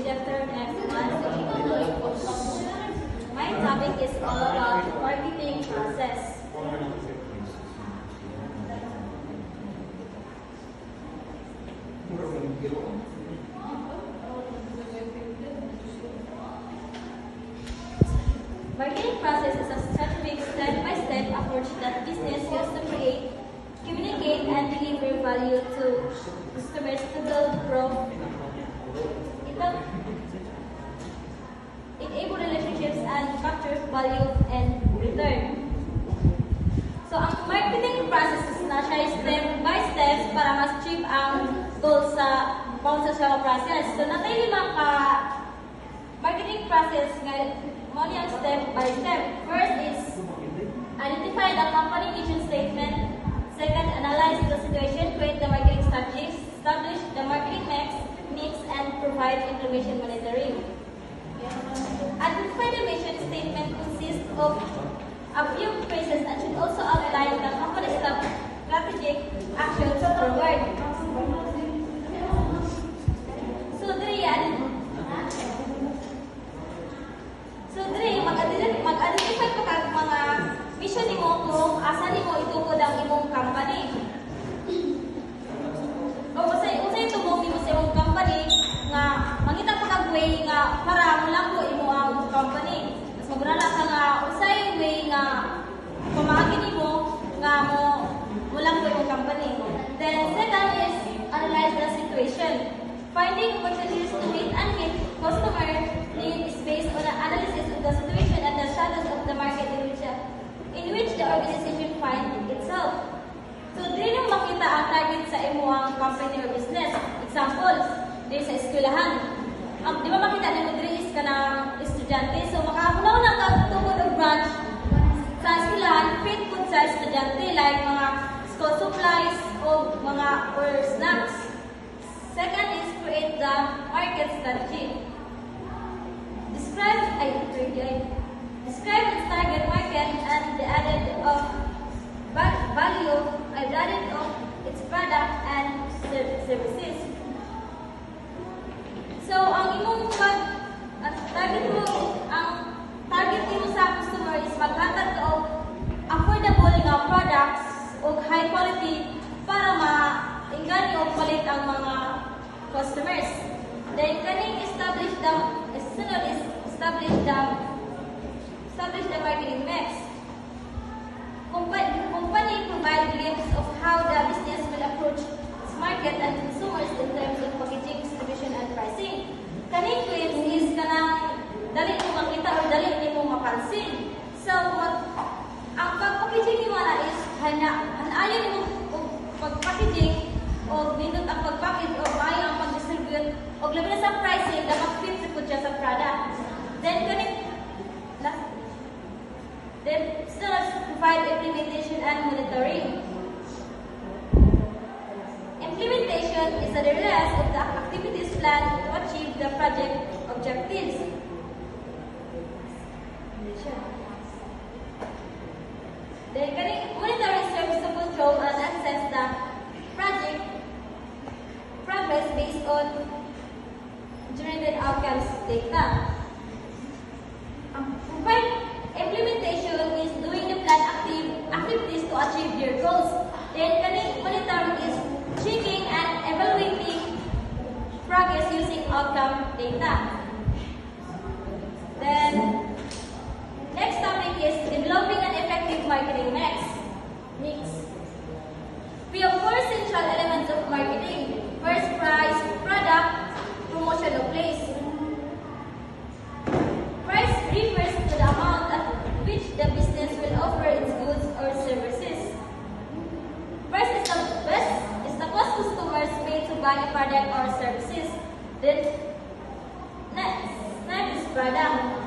Good afternoon, everyone. My topic is all about marketing process. Marketing process is a strategic step-by-step approach that business uses to create, communicate, and deliver value to customers to build growth, enable relationships, and capture value and return. So, ang marketing process is na siya step-by-step para mas-achieve ang goals sa process. So, natay 5 ka marketing process nga mo niyang step-by-step. First is identify the company mission statement. Second, analyze the situation, create the marketing strategies, establish the marketing mix, and provide information monitoring. Identify the mission statement consists of a few phrases and should also outline the company's strategic actions forward. So, mag-identify pa kag mga mission nimo kung asa nimo itukod ang imong company. O usay tumong nimo sa imong company nga mangita pa kag way nga para mulanggo imo ang company. Mas magrala ka nga usay way nga pamaagi nimo nga mulanggo imong company. Then second is analyze the situation. Finding opportunities to meet and hit customer needs based on an analysis of the situation and the status of the market in which the organization finds itself. So, dili nang makita ang target sa imuang company or business. Example, dili sa eskwelahan. Di ba makita nimo dili is ka ng estudyante? So, makakunaw na kag-tungod og branch sa eskwelahan, fit food sa estudyante like mga school supplies o mga or snacks. Second is create the market strategy. Describe its target market and the added of value, added of its product and services. So, ang target mo sa customer is maghatag ka og affordable nga products o high quality para maingani o palit ang mga customers. Then, kaning establish the marketing mix. Company provide glimpse of how the business will approach its market and consumers in terms of packaging, distribution, and pricing. Kaning glimpse is kanang dali mo makita or dali mo mapansin. So, ang pag-packaging mo na is hanayon mo pag-packaging o nindot ang pag-package o maayo ang pag-distribute o labi na sa pricing na mag-fit siya sa product. Then still provide implementation and monitoring. Implementation is the rest of the activities planned to achieve the project objectives. Then monitoring serves to control and assess the project progress based on generated outcomes data. Implementation is doing the planned activities to achieve their goals. Then, monitoring is checking and evaluating progress using outcome data. Then, next topic is developing an effective marketing mix. We have 4 central elements of marketing. First, price, product, promotion of place. Price refers to the amount at which the business will offer its goods or services. Price is the cost customers pay to buy a product or services. Then, next is product.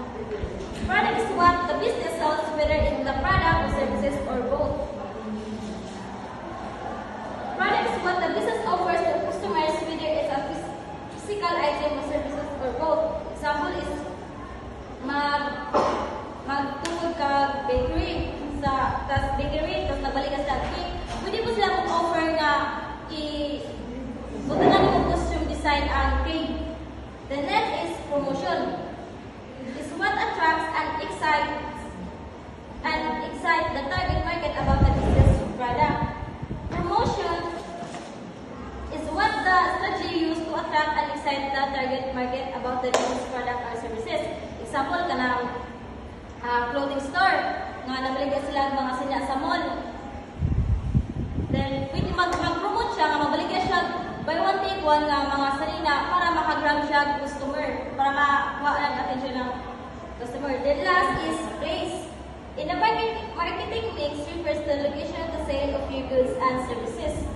Product is what the business sells, whether in the product or services or both. Product is what the business offers to customers, whether it's a physical item or services or both. Example is magtungod ka bakery tapos nabalik ka sa cake. Pwede mo sila mag-offer nga buto na mo costume design ang cake. The next is inside the target market about the business product or services. Example, kanang clothing store, nga namaligya sila mga sinya sa mall. Then, pwede mag-promote siya, nga mabaligya siya buy one take one nga mga salina para makagrab siya customer, para makuha ang attention ng customer. Then last is place. In the marketing mix refers to the location of the sale of your goods and services.